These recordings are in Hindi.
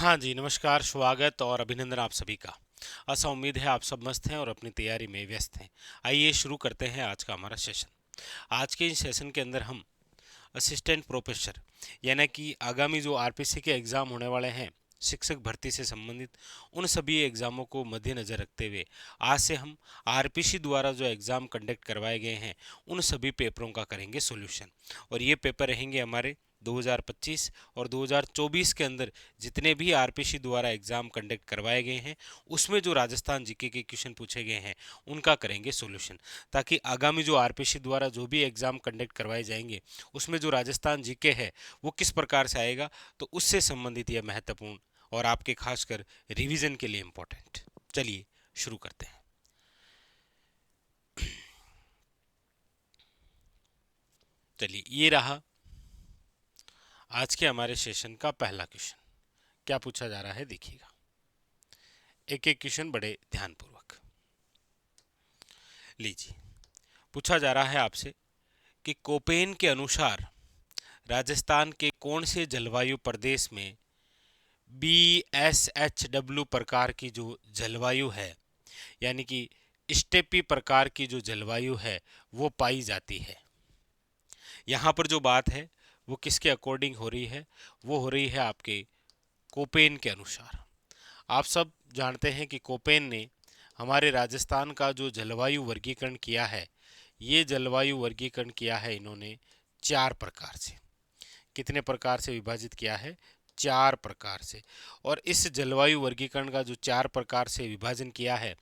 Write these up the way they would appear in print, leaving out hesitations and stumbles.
हाँ जी, नमस्कार, स्वागत और अभिनंदन आप सभी का। आशा उम्मीद है आप सब मस्त हैं और अपनी तैयारी में व्यस्त हैं। आइए शुरू करते हैं आज का हमारा सेशन। आज के इस सेशन के अंदर हम असिस्टेंट प्रोफेसर यानी कि आगामी जो आरपीसी के एग्ज़ाम होने वाले हैं, शिक्षक भर्ती से संबंधित उन सभी एग्ज़ामों को मद्देनज़र रखते हुए आज से हम आरपीसी द्वारा जो एग्ज़ाम कंडक्ट करवाए गए हैं उन सभी पेपरों का करेंगे सॉल्यूशन। और ये पेपर रहेंगे हमारे 2025 और 2024 के अंदर जितने भी आरपीसी द्वारा एग्ज़ाम कंडक्ट करवाए गए हैं उसमें जो राजस्थान जीके के क्वेश्चन पूछे गए हैं उनका करेंगे सॉल्यूशन, ताकि आगामी जो आरपीसी द्वारा जो भी एग्ज़ाम कंडक्ट करवाए जाएंगे उसमें जो राजस्थान जीके है वो किस प्रकार से आएगा, तो उससे संबंधित यह महत्वपूर्ण और आपके खासकर रिवीजन के लिए इम्पोर्टेंट। चलिए शुरू करते हैं। चलिए ये रहा आज के हमारे सेशन का पहला क्वेश्चन। क्या पूछा जा रहा है देखिएगा, एक एक क्वेश्चन बड़े ध्यानपूर्वक लीजिए। पूछा जा रहा है आपसे कि कोपेन के अनुसार राजस्थान के कौन से जलवायु प्रदेश में BSHW प्रकार की जो जलवायु है, यानी कि स्टेपी प्रकार की जो जलवायु है वो पाई जाती है। यहाँ पर जो बात है वो किसके अकॉर्डिंग हो रही है, वो हो रही है आपके कोपेन के अनुसार। आप सब जानते हैं कि कोपेन ने हमारे राजस्थान का जो जलवायु वर्गीकरण किया है, ये जलवायु वर्गीकरण किया है इन्होंने 4 प्रकार से। कितने प्रकार से विभाजित किया है? 4 प्रकार से। और इस जलवायु वर्गीकरण का जो 4 प्रकार से विभाजन किया है,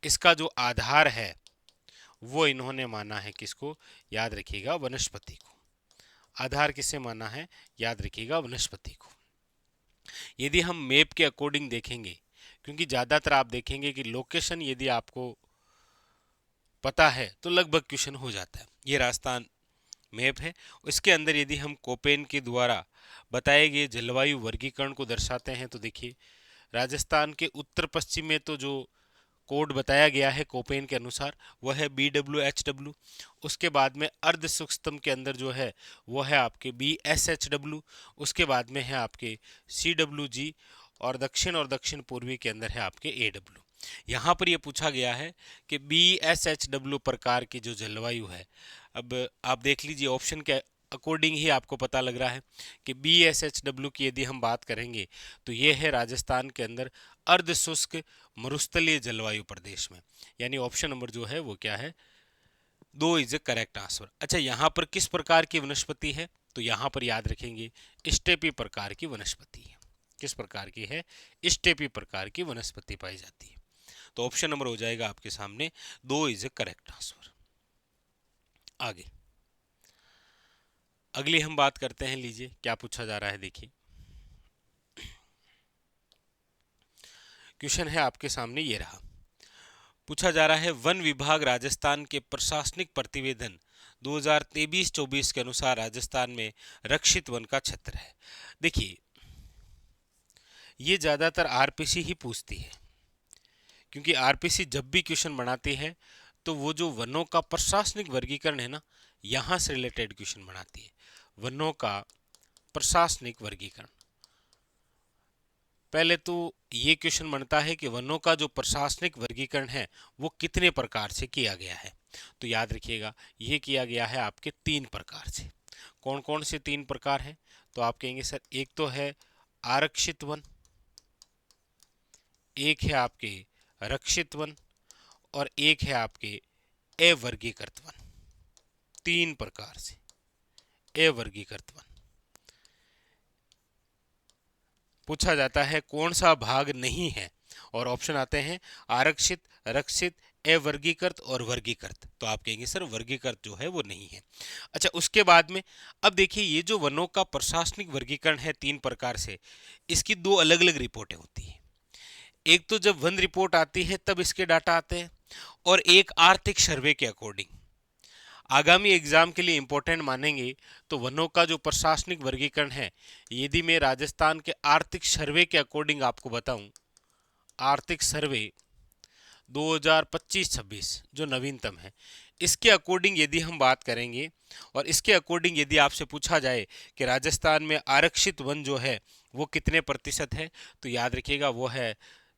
इसका जो आधार है वो इन्होंने माना है किसको? याद रखिएगा, वनस्पति को। आधार किसे माना है? याद रखिएगा, वनस्पति को। यदि हम मैप के अकॉर्डिंग देखेंगे, क्योंकि ज़्यादातर आप देखेंगे कि लोकेशन यदि आपको पता है तो लगभग क्वेश्चन हो जाता है। ये राजस्थान मैप है, इसके अंदर यदि हम कोपेन के द्वारा बताए गए जलवायु वर्गीकरण को दर्शाते हैं तो देखिए, राजस्थान के उत्तर पश्चिम में तो जो कोड बताया गया है कोपेन के अनुसार वह है BWHW। उसके बाद में अर्ध सूक्ष्म के अंदर जो है वो है आपके BSHW। उसके बाद में है आपके CWG, और दक्षिण पूर्वी के अंदर है आपके AW। यहाँ पर यह पूछा गया है कि BSHW प्रकार की जो जलवायु है, अब आप देख लीजिए ऑप्शन के अकॉर्डिंग ही आपको पता लग रहा है कि BSHW की यदि हम बात करेंगे तो ये है राजस्थान के अंदर अर्ध शुष्क मरुस्थलीय जलवायु प्रदेश में, यानी ऑप्शन नंबर जो है वो क्या है? 2 इज ए करेक्ट आंसर। अच्छा, यहाँ पर किस प्रकार की वनस्पति है? तो यहाँ पर याद रखेंगे स्टेपी प्रकार की वनस्पति है। किस प्रकार की है? स्टेपी प्रकार की वनस्पति पाई जाती है। तो ऑप्शन नंबर हो जाएगा आपके सामने 2 इज ए करेक्ट आंसर। आगे अगली हम बात करते हैं, लीजिए क्या पूछा जा रहा है देखिए। क्वेश्चन है आपके सामने ये रहा। पूछा जा रहा है वन विभाग राजस्थान के प्रशासनिक प्रतिवेदन 2023-24 के अनुसार राजस्थान में रक्षित वन का क्षेत्र है। देखिए, ये ज्यादातर आरपीसी ही पूछती है, क्योंकि आरपीसी जब भी क्वेश्चन बनाती है तो वो जो वनों का प्रशासनिक वर्गीकरण है ना, यहाँ से रिलेटेड क्वेश्चन बनाती है। वनों का प्रशासनिक वर्गीकरण, पहले तो ये क्वेश्चन बनता है कि वनों का जो प्रशासनिक वर्गीकरण है वो कितने प्रकार से किया गया है। तो याद रखिएगा, ये किया गया है आपके 3 प्रकार से। कौन कौन से 3 प्रकार हैं? तो आप कहेंगे सर, एक तो है आरक्षित वन, एक है आपके रक्षित वन, और एक है आपके अवर्गीकृत वन। 3 प्रकार से अवर्गीकृत वन। पूछा जाता है कौन सा भाग नहीं है, और ऑप्शन आते हैं आरक्षित, रक्षित, अवर्गीकृत और वर्गीकृत। तो आप कहेंगे सर वर्गीकृत जो है वो नहीं है। अच्छा, उसके बाद में अब देखिए, ये जो वनों का प्रशासनिक वर्गीकरण है 3 प्रकार से, इसकी 2 अलग अलग रिपोर्टें होती हैं। एक तो जब वन रिपोर्ट आती है तब इसके डाटा आते हैं, और एक आर्थिक सर्वे के अकॉर्डिंग। आगामी एग्जाम के लिए इंपॉर्टेंट मानेंगे तो वनों का जो प्रशासनिक वर्गीकरण है, यदि मैं राजस्थान के आर्थिक सर्वे के अकॉर्डिंग आपको बताऊं, आर्थिक सर्वे 2025-26 जो नवीनतम है, इसके अकॉर्डिंग यदि हम बात करेंगे और इसके अकॉर्डिंग यदि आपसे पूछा जाए कि राजस्थान में आरक्षित वन जो है वो कितने प्रतिशत है, तो याद रखिएगा वो है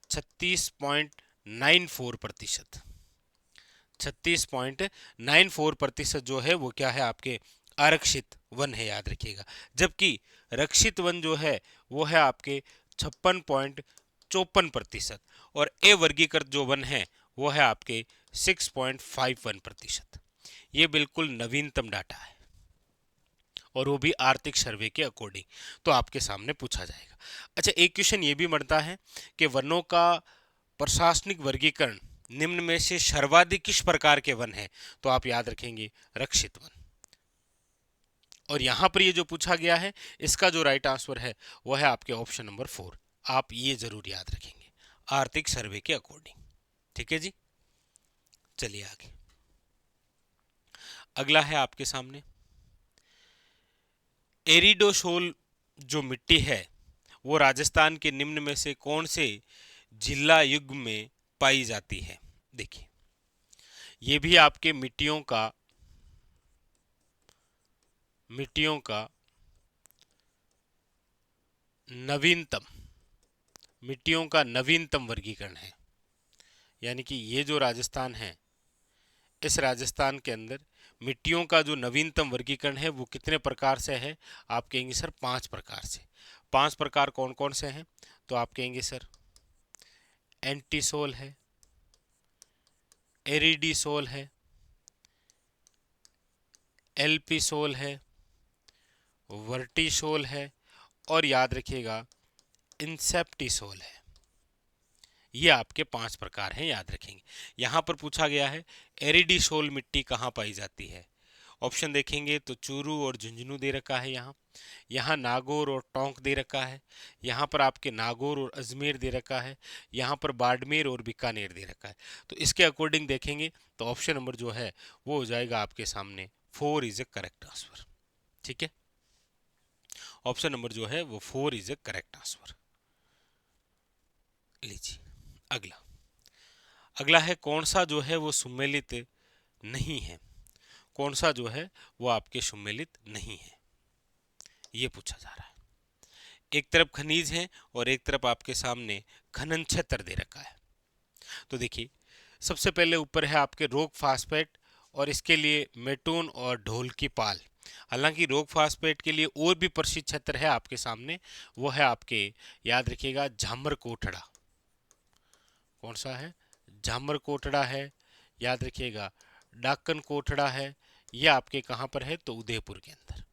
36.94%। 36.94% जो है वो क्या है, आपके आरक्षित वन है, याद रखिएगा। जबकि रक्षित वन जो है वो है आपके 56.54%, और ए वर्गीकृत जो वन है वो है आपके 6.51%। ये बिल्कुल नवीनतम डाटा है, और वो भी आर्थिक सर्वे के अकॉर्डिंग, तो आपके सामने पूछा जाएगा। अच्छा, एक क्वेश्चन ये भी बनता है कि वनों का प्रशासनिक वर्गीकरण निम्न में से सर्वाधिक किस प्रकार के वन हैं, तो आप याद रखेंगे रक्षित वन। और यहां पर ये जो पूछा गया है इसका जो राइट आंसर है वो है आपके ऑप्शन नंबर 4। आप ये जरूर याद रखेंगे, आर्थिक सर्वे के अकॉर्डिंग। ठीक है जी, चलिए आगे। अगला है आपके सामने एरिडोसोल जो मिट्टी है वो राजस्थान के निम्न में से कौन से जिला युग में पाई जाती है। देखिए, ये भी आपके नवीनतम मिट्टियों का नवीनतम वर्गीकरण है। यानी कि ये जो राजस्थान है, इस राजस्थान के अंदर मिट्टियों का जो नवीनतम वर्गीकरण है वो कितने प्रकार से है, आप कहेंगे सर 5 प्रकार से। 5 प्रकार कौन कौन से हैं, तो आप कहेंगे सर एंटीसोल है, एरिडीसोल है, एल्पीसोल है, वर्टिसोल है, और याद रखिएगा इंसेप्टिसोल है। ये आपके 5 प्रकार हैं, याद रखेंगे। यहां पर पूछा गया है एरिडीसोल मिट्टी कहाँ पाई जाती है। ऑप्शन देखेंगे तो चूरू और झुंझुनू दे रखा है, यहाँ नागौर और टोंक दे रखा है, यहाँ पर आपके नागौर और अजमेर दे रखा है, यहाँ पर बाड़मेर और बीकानेर दे रखा है। तो इसके अकॉर्डिंग देखेंगे तो ऑप्शन नंबर जो है वो हो जाएगा आपके सामने 4 इज ए करेक्ट आंसर। ठीक है, ऑप्शन नंबर जो है वो 4 इज ए करेक्ट आंसर। लीजिए अगला है कौन सा जो है वो सुमेलित नहीं है। कौन सा जो है वो आपके सुमेलित नहीं है, ये पूछा जा रहा है। एक तरफ खनिज है और एक तरफ आपके सामने खनन क्षेत्र दे रखा है। तो देखिए, सबसे पहले ऊपर है आपके रोक फास्फेट, और इसके लिए मेटून और ढोल की पाल। हालांकि रोक फास्फेट के लिए और भी प्रसिद्ध क्षेत्र है आपके सामने, वो है आपके, याद रखिएगा, झामर कोटड़ा। कौन सा है, झामर कोटड़ा है, याद रखिएगा। डाकन कोटड़ा है, यह आपके कहां पर है, तो उदयपुर के अंदर।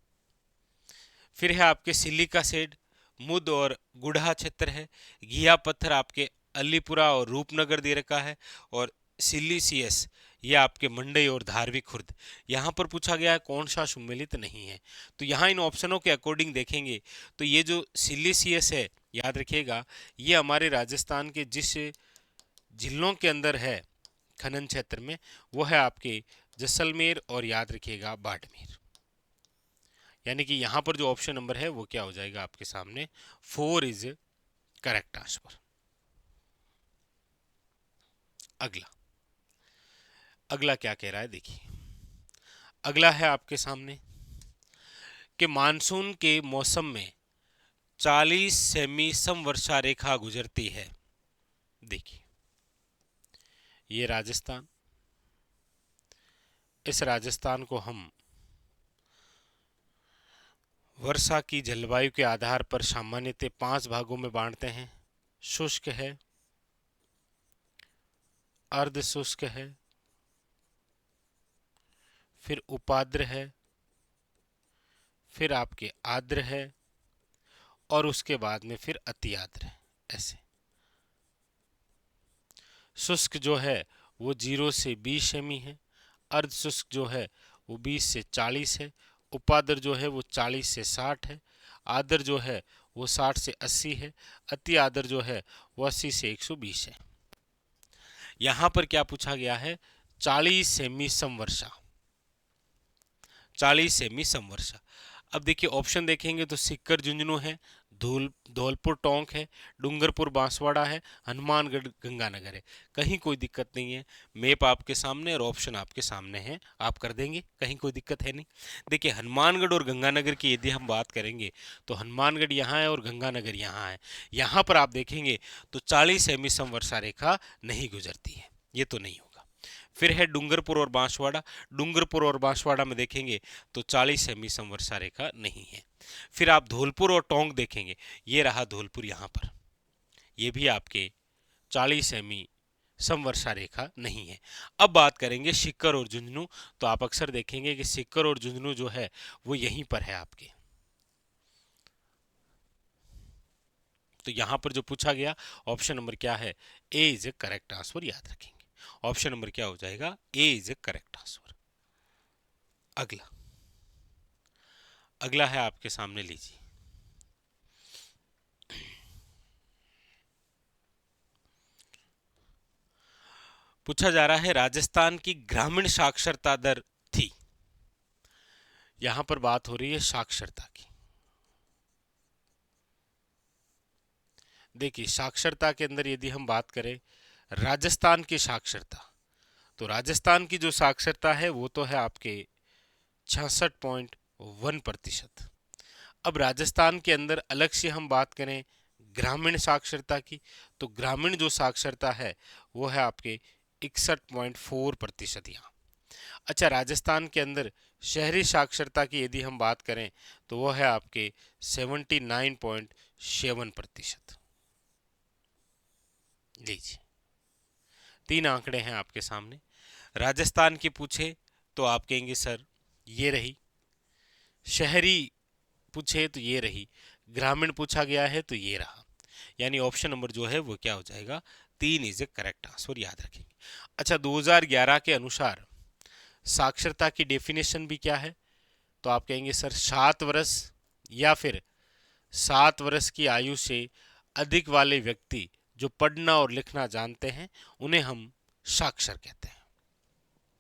फिर है आपके सिलिका सेड, मुद और गुढ़ा क्षेत्र है। घिया पत्थर आपके अलीपुरा और रूपनगर दे रखा है, और सिलिसियस ये आपके मंडई और धारवी खुर्द। यहाँ पर पूछा गया है कौन सा सुमेलित नहीं है। तो यहाँ इन ऑप्शनों के अकॉर्डिंग देखेंगे तो ये जो सिलिसियस है, याद रखिएगा, ये हमारे राजस्थान के जिस जिलों के अंदर है खनन क्षेत्र में, वो है आपके जैसलमेर और याद रखिएगा बाड़मेर। यानी कि यहां पर जो ऑप्शन नंबर है वो क्या हो जाएगा आपके सामने, 4 इज करेक्ट आंसर। अगला क्या कह रहा है, देखिए। अगला है आपके सामने कि मानसून के मौसम में 40 सेमी समवर्षा रेखा गुजरती है। देखिए, ये राजस्थान, इस राजस्थान को हम वर्षा की जलवायु के आधार पर सामान्यतः 5 भागों में बांटते हैं। शुष्क है, अर्ध शुष्क है, फिर उपाद्र है, फिर आपके आर्द्र है, और उसके बाद में फिर अति आर्द्र है। ऐसे शुष्क जो है वो 0 से 20 सेमी है, अर्ध शुष्क जो है वो 20 से 40 है, उपाद्र जो है वो 40 से 60 है, आर्द्र जो है वो 60 से 80 है, अति आर्द्र जो है वो 80 से 120 है। यहां पर क्या पूछा गया है, 40 सेमी समवर्षा। 40 सेमी समवर्षा। अब देखिए ऑप्शन देखेंगे तो सिक्कर झुंझुनू है, धौलपुर टोंक है, डूंगरपुर बांसवाड़ा है, हनुमानगढ़ गंगानगर है। कहीं कोई दिक्कत नहीं है। मैप आपके सामने और ऑप्शन आपके सामने है, आप कर देंगे, कहीं कोई दिक्कत है नहीं। देखिए हनुमानगढ़ और गंगानगर की यदि हम बात करेंगे तो हनुमानगढ़ यहाँ है और गंगानगर यहाँ है। यहाँ पर आप देखेंगे तो 40 सेमी समवर्षा रेखा नहीं गुजरती है, ये तो नहीं होगा। फिर है डूंगरपुर और बांसवाड़ा। डूंगरपुर और बांसवाड़ा में देखेंगे तो 40 सेमी समवर्षा रेखा नहीं है। फिर आप धौलपुर और टोंक देखेंगे, ये रहा धौलपुर यहाँ पर, ये भी आपके 40 सेमी समवर्षा रेखा नहीं है। अब बात करेंगे सीकर और झुंझुनू, तो आप अक्सर देखेंगे कि सीकर और झुंझुनू जो है वो यहीं पर है आपके। तो यहां पर जो पूछा गया ऑप्शन नंबर क्या है, ए इज ए करेक्ट आंसर, याद रखेंगे। ऑप्शन नंबर क्या हो जाएगा, ए इज ए करेक्ट आंसर। अगला अगला है आपके सामने, लीजिए। पूछा जा रहा है राजस्थान की ग्रामीण साक्षरता दर थी। यहां पर बात हो रही है साक्षरता की। देखिए साक्षरता के अंदर यदि हम बात करें राजस्थान की साक्षरता, तो राजस्थान की जो साक्षरता है वो तो है आपके 66.1%। अब राजस्थान के अंदर अलग से हम बात करें ग्रामीण साक्षरता की, तो ग्रामीण जो साक्षरता है वो है आपके 61.4% यहाँ। अच्छा, राजस्थान के अंदर शहरी साक्षरता की यदि हम बात करें तो वो है आपके 79.7%। लीजिए, तीन आंकड़े हैं आपके सामने। राजस्थान की पूछे तो आप कहेंगे सर ये रही, शहरी पूछे तो ये रही, ग्रामीण पूछा गया है तो ये रहा। यानी ऑप्शन नंबर जो है वो क्या हो जाएगा, 3 इज ए करेक्ट आंसर, याद रखेंगे। अच्छा, 2011 के अनुसार साक्षरता की डेफिनेशन भी क्या है, तो आप कहेंगे सर 7 वर्ष या फिर 7 वर्ष की आयु से अधिक वाले व्यक्ति जो पढ़ना और लिखना जानते हैं उन्हें हम साक्षर कहते हैं।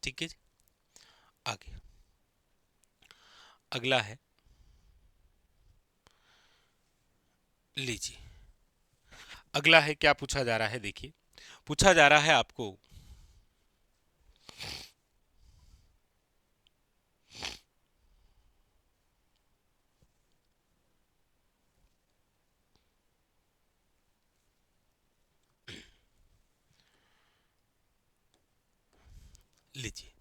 ठीक है जी, आगे अगला है, लीजिए। अगला है, क्या पूछा जा रहा है, देखिए पूछा जा रहा है आपको लीजिए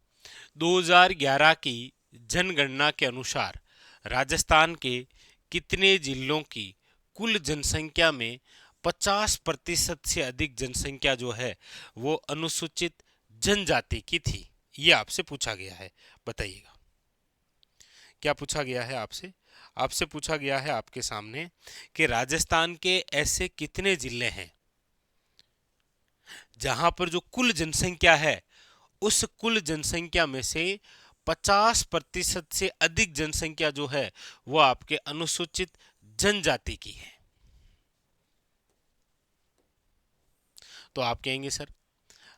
2011 की जनगणना के अनुसार राजस्थान के कितने जिलों की कुल जनसंख्या में 50% से अधिक जनसंख्या जो है वो अनुसूचित जनजाति की थी, ये आपसे पूछा गया है। बताइएगा क्या पूछा गया है आपसे। आपसे पूछा गया है आपके सामने कि राजस्थान के ऐसे कितने जिले हैं जहां पर जो कुल जनसंख्या है उस कुल जनसंख्या में से 50% से अधिक जनसंख्या जो है वो आपके अनुसूचित जनजाति की है। तो आप कहेंगे सर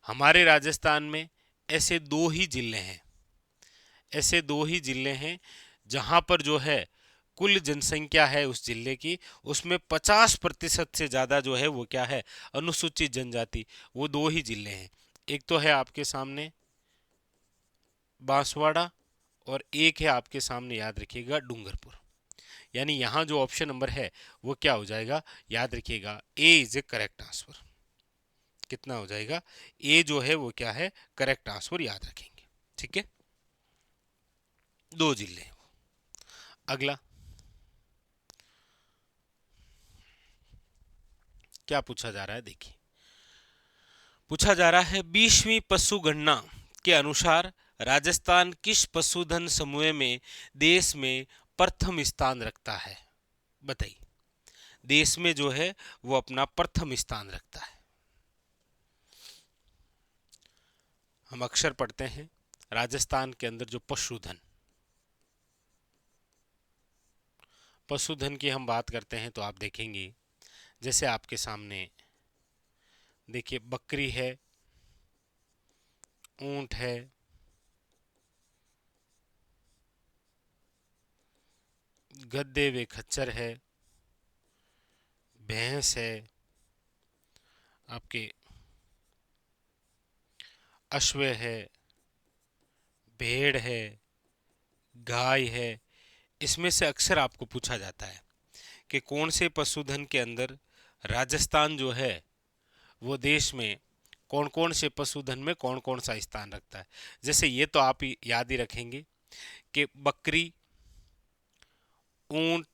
हमारे राजस्थान में ऐसे दो ही जिले हैं, ऐसे दो ही जिले हैं जहां पर जो है कुल जनसंख्या है उस जिले की, उसमें 50% से ज्यादा जो है वो क्या है, अनुसूचित जनजाति। वो दो ही जिले हैं, एक तो है आपके सामने बांसवाड़ा और एक है आपके सामने, याद रखिएगा, डूंगरपुर। यानी यहाँ जो ऑप्शन नंबर है वो क्या हो जाएगा, याद रखिएगा, ए इज ए करेक्ट आंसर। कितना हो जाएगा, ए जो है वो क्या है, करेक्ट आंसर, याद रखेंगे। ठीक है, दो जिले। अगला क्या पूछा जा रहा है, देखिए पूछा जा रहा है 20वीं पशु गणना के अनुसार राजस्थान किस पशुधन समूह में देश में प्रथम स्थान रखता है। बताइए, देश में जो है वो अपना प्रथम स्थान रखता है। हम अक्सर पढ़ते हैं राजस्थान के अंदर जो पशुधन की हम बात करते हैं तो आप देखेंगे जैसे आपके सामने देखिए बकरी है, ऊंट है, गधे व खच्चर है, भैंस है, आपके अश्व है, भेड़ है, गाय है, इसमें से अक्सर आपको पूछा जाता है कि कौन से पशुधन के अंदर राजस्थान जो है वो देश में कौन कौन से पशुधन में कौन कौन सा स्थान रखता है। जैसे ये तो आप याद ही रखेंगे कि बकरी, ऊंट,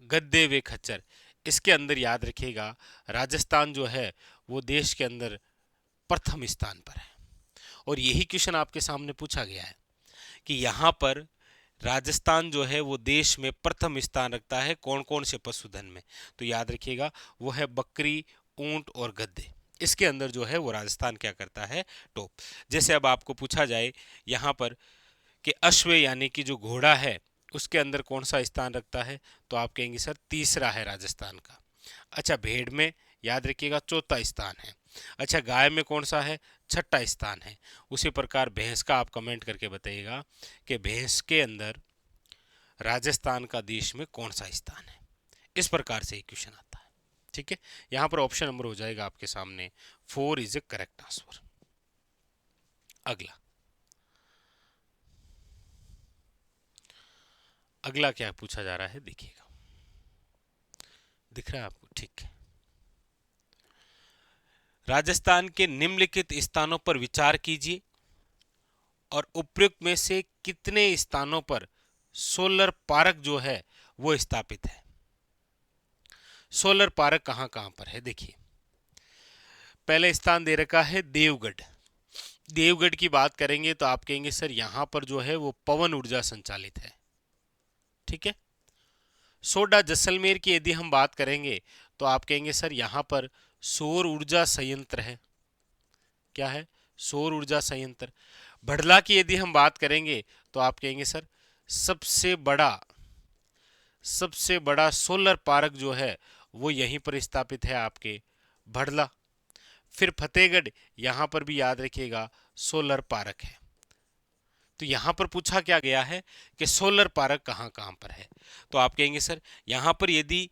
गद्दे व खच्चर, इसके अंदर याद रखिएगा राजस्थान जो है वो देश के अंदर प्रथम स्थान पर है। और यही क्वेश्चन आपके सामने पूछा गया है कि यहाँ पर राजस्थान जो है वो देश में प्रथम स्थान रखता है कौन कौन से पशुधन में। तो याद रखिएगा वो है बकरी, ऊंट और गद्दे, इसके अंदर जो है वो राजस्थान क्या करता है, टॉप। जैसे अब आपको पूछा जाए यहाँ पर कि अश्व यानी कि जो घोड़ा है उसके अंदर कौन सा स्थान रखता है, तो आप कहेंगे सर तीसरा है राजस्थान का। अच्छा, भेड़ में याद रखिएगा चौथा स्थान है। अच्छा, गाय में कौन सा है, छठा स्थान है। उसी प्रकार भैंस का आप कमेंट करके बताइएगा कि भैंस के अंदर राजस्थान का देश में कौन सा स्थान है। इस प्रकार से क्वेश्चन आता है। ठीक है, यहां पर ऑप्शन नंबर हो जाएगा आपके सामने 4 इज ए करेक्ट आंसर। अगला अगला क्या पूछा जा रहा है, देखिएगा, दिख रहा है आपको, ठीक है। राजस्थान के निम्नलिखित स्थानों पर विचार कीजिए और उपयुक्त में से कितने स्थानों पर सोलर पार्क जो है वो स्थापित है। सोलर पार्क कहां कहां पर है, देखिए। पहले स्थान दे रखा है देवगढ़। देवगढ़ की बात करेंगे तो आप कहेंगे सर यहां पर जो है वो पवन ऊर्जा संचालित है। ठीक है। सोडा जैसलमेर की यदि हम बात करेंगे तो आप कहेंगे सर यहां पर सौर ऊर्जा संयंत्र है। क्या है, सौर ऊर्जा संयंत्र। भड़ला की यदि हम बात करेंगे तो आप कहेंगे सर सबसे बड़ा सोलर पार्क जो है वो यहीं पर स्थापित है आपके भड़ला। फिर फतेहगढ़, यहां पर भी याद रखिएगा सोलर पार्क है। तो यहां पर पूछा क्या गया है कि सोलर पार्क कहां कहां पर है, तो आप कहेंगे सर यहां पर यदि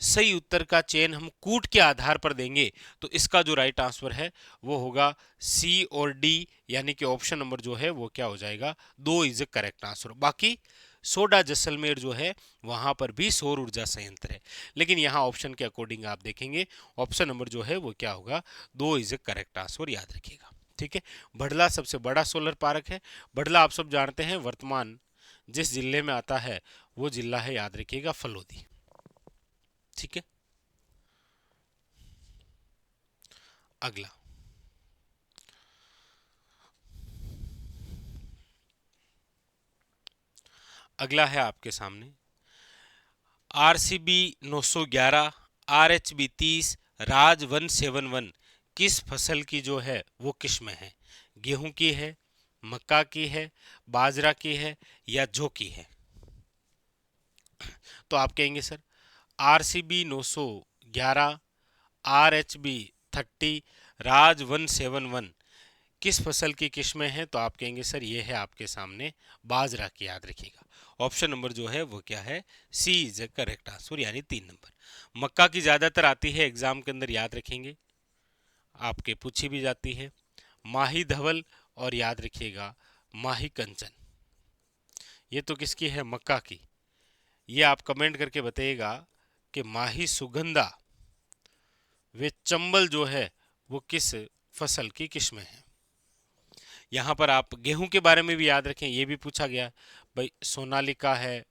सही उत्तर का चयन हम कूट के आधार पर देंगे तो इसका जो राइट आंसर है वो होगा सी और डी, यानी कि ऑप्शन नंबर जो है वो क्या हो जाएगा, 2 इज ए करेक्ट आंसर। बाकी सोडा जैसलमेर जो है वहां पर भी सौर ऊर्जा संयंत्र है, लेकिन यहां ऑप्शन के अकॉर्डिंग आप देखेंगे ऑप्शन नंबर जो है वो क्या होगा, 2 इज ए करेक्ट आंसर, याद रखिएगा। ठीक है। भड़ला सबसे बड़ा सोलर पार्क है। भड़ला आप सब जानते हैं वर्तमान जिस जिले में आता है वो जिला है, याद रखिएगा, फलोदी। ठीक है। अगला अगला है आपके सामने RCB 911, RHB 30, राज 171 किस फसल की जो है वो किस्म है। गेहूं की है, मक्का की है, बाजरा की है या जौ की है। तो आप कहेंगे सर RCB 911, RHB 30, राज 171 किस फसल की किस्में हैं, तो आप कहेंगे सर ये है आपके सामने बाजरा की, याद रखिएगा। ऑप्शन नंबर जो है वो क्या है, सी इज ए करेक्ट आंसर, यानी 3 नंबर। मक्का की ज्यादातर आती है एग्जाम के अंदर, याद रखेंगे, आपके पूछी भी जाती है। माही धवल और याद रखिएगा माही कंचन, ये तो किसकी है, मक्का की। ये आप कमेंट करके बताइएगा कि माही सुगंधा वे चंबल जो है वो किस फसल की किस्में हैं। यहाँ पर आप गेहूं के बारे में भी याद रखें, ये भी पूछा गया भाई, सोनालिका है,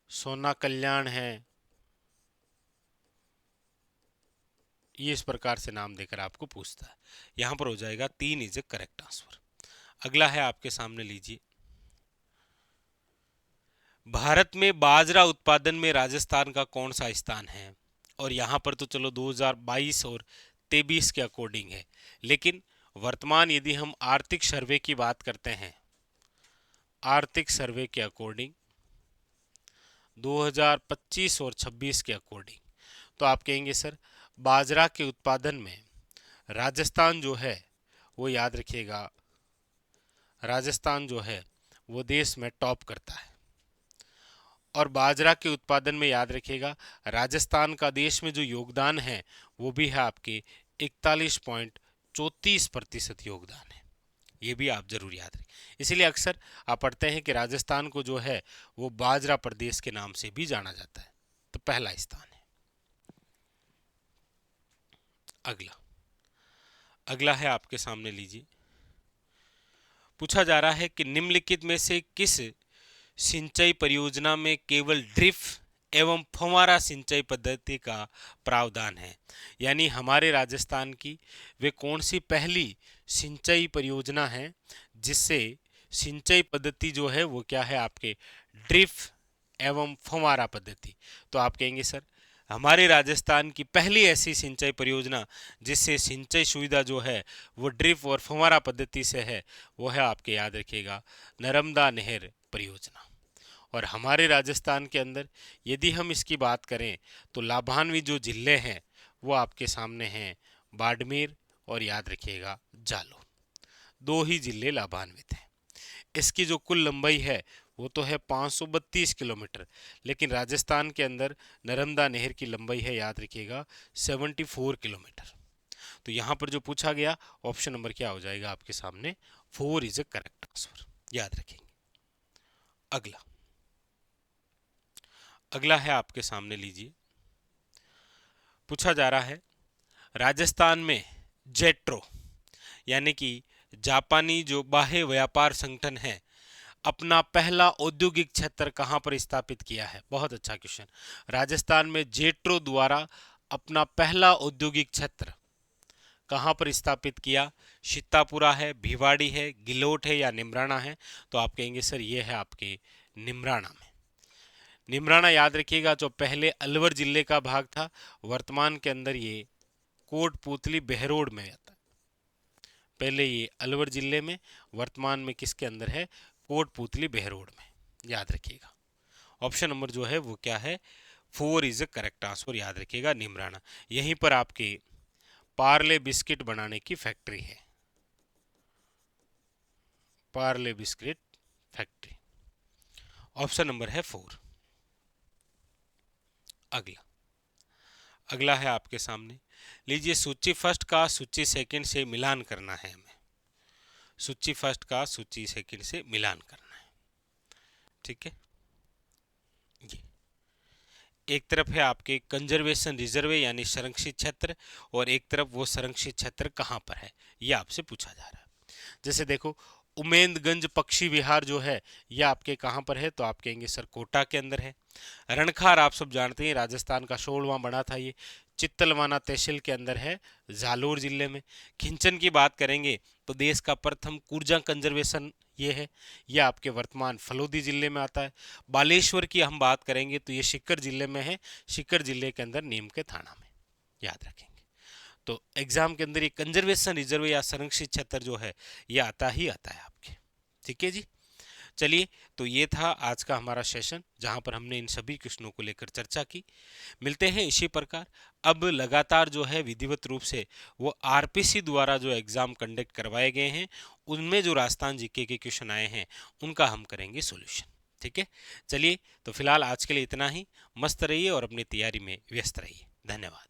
सोना कल्याण है, ये इस प्रकार से नाम देकर आपको पूछता है। यहां पर हो जाएगा 3 इज ए करेक्ट आंसर। अगला है आपके सामने, लीजिए। भारत में बाजरा उत्पादन में राजस्थान का कौन सा स्थान है। और यहां पर तो चलो 2022 और 23 के अकॉर्डिंग है, लेकिन वर्तमान यदि हम आर्थिक सर्वे की बात करते हैं, आर्थिक सर्वे के अकॉर्डिंग 2025 और 26 के अकॉर्डिंग, तो आप कहेंगे सर बाजरा के उत्पादन में राजस्थान जो है वो, याद रखिएगा, राजस्थान जो है वो देश में टॉप करता है। और बाजरा के उत्पादन में याद रखिएगा राजस्थान का देश में जो योगदान है वो भी है आपके 41.34% योगदान है। ये भी आप जरूर याद रखें। इसीलिए अक्सर आप पढ़ते हैं कि राजस्थान को जो है वो बाजरा प्रदेश के नाम से भी जाना जाता है। तो पहला स्थान है। अगला है आपके सामने, लीजिए। पूछा जा रहा है कि निम्नलिखित में से किस सिंचाई परियोजना में केवल ड्रिप एवं फव्वारा सिंचाई पद्धति का प्रावधान है। यानी हमारे राजस्थान की वे कौन सी पहली सिंचाई परियोजना है जिससे सिंचाई पद्धति जो है वो क्या है आपके ड्रिप एवं फव्वारा पद्धति। तो आप कहेंगे सर हमारे राजस्थान की पहली ऐसी सिंचाई परियोजना जिससे सिंचाई सुविधा जो है वो ड्रिप और फव्वारा पद्धति से है वो है आपके, याद रखिएगा, नर्मदा नहर परियोजना। और हमारे राजस्थान के अंदर यदि हम इसकी बात करें तो लाभान्वित जो जिले हैं वो आपके सामने हैं बाड़मेर और याद रखिएगा जालौर। 2 ही जिले लाभान्वित हैं। इसकी जो कुल लंबाई है वो तो है 532 किलोमीटर, लेकिन राजस्थान के अंदर नर्मदा नहर की लंबाई है, याद रखिएगा, 74 किलोमीटर। तो यहाँ पर जो पूछा गया ऑप्शन नंबर क्या हो जाएगा आपके सामने, 4 इज अ करेक्ट आंसर, याद रखेंगे। अगला है आपके सामने, लीजिए। पूछा जा रहा है राजस्थान में जेट्रो यानी कि जापानी जो बाह्य व्यापार संगठन है अपना पहला औद्योगिक क्षेत्र कहां पर स्थापित किया है। बहुत अच्छा क्वेश्चन। राजस्थान में जेट्रो द्वारा अपना पहला औद्योगिक क्षेत्र कहां पर स्थापित किया। सीतापुरा है, भिवाड़ी है, गिलोट है या निमराना है। तो आप कहेंगे सर ये है आपके निमराना में। निमराना याद रखिएगा जो पहले अलवर जिले का भाग था, वर्तमान के अंदर ये कोटपूतली बहरोड में आता है। पहले ये अलवर जिले में, वर्तमान में किसके अंदर है, कोटपूतली बहरोड में, याद रखिएगा। ऑप्शन नंबर जो है वो क्या है, 4 इज अ करेक्ट आंसर, याद रखिएगा, निमराना। यहीं पर आपके पार्ले बिस्किट बनाने की फैक्ट्री है, Parle biscuit factory. Option number है 4। अगला है आपके सामने, लीजिए। सूची फर्स्ट का सूची सेकंड से मिलान करना है हमें। सूची फर्स्ट का सूची सेकंड से मिलान करना है, ठीक है। ये एक तरफ है आपके कंजर्वेशन रिजर्व यानी संरक्षित क्षेत्र, और एक तरफ वो संरक्षित क्षेत्र कहाँ पर है ये आपसे पूछा जा रहा है। जैसे देखो उमेदगंज पक्षी विहार जो है यह आपके कहाँ पर है, तो आप कहेंगे सर कोटा के अंदर है। रणखार आप सब जानते हैं राजस्थान का 16वां बना था, ये चित्तलवाना तहसील के अंदर है, जालोर जिले में। खिंचन की बात करेंगे तो देश का प्रथम कूर्जा कंजर्वेशन ये है, यह आपके वर्तमान फलोदी जिले में आता है। बालेश्वर की हम बात करेंगे तो ये सीकर जिले में है, सीकर जिले के अंदर नीम के थाना में, याद रखेंगे। तो एग्जाम के अंदर ये कंजर्वेशन रिजर्व या संरक्षित क्षेत्र जो है ये आता ही आता है आपके, ठीक है जी। चलिए, तो ये था आज का हमारा सेशन जहां पर हमने इन सभी क्वेश्चनों को लेकर चर्चा की। मिलते हैं इसी प्रकार। अब लगातार जो है विधिवत रूप से वो आरपीसी द्वारा जो एग्जाम कंडक्ट करवाए गए हैं उनमें जो राजस्थान जीके के क्वेश्चन आए हैं उनका हम करेंगे सोल्यूशन, ठीक है। चलिए, तो फिलहाल आज के लिए इतना ही। मस्त रहिए और अपनी तैयारी में व्यस्त रहिए। धन्यवाद।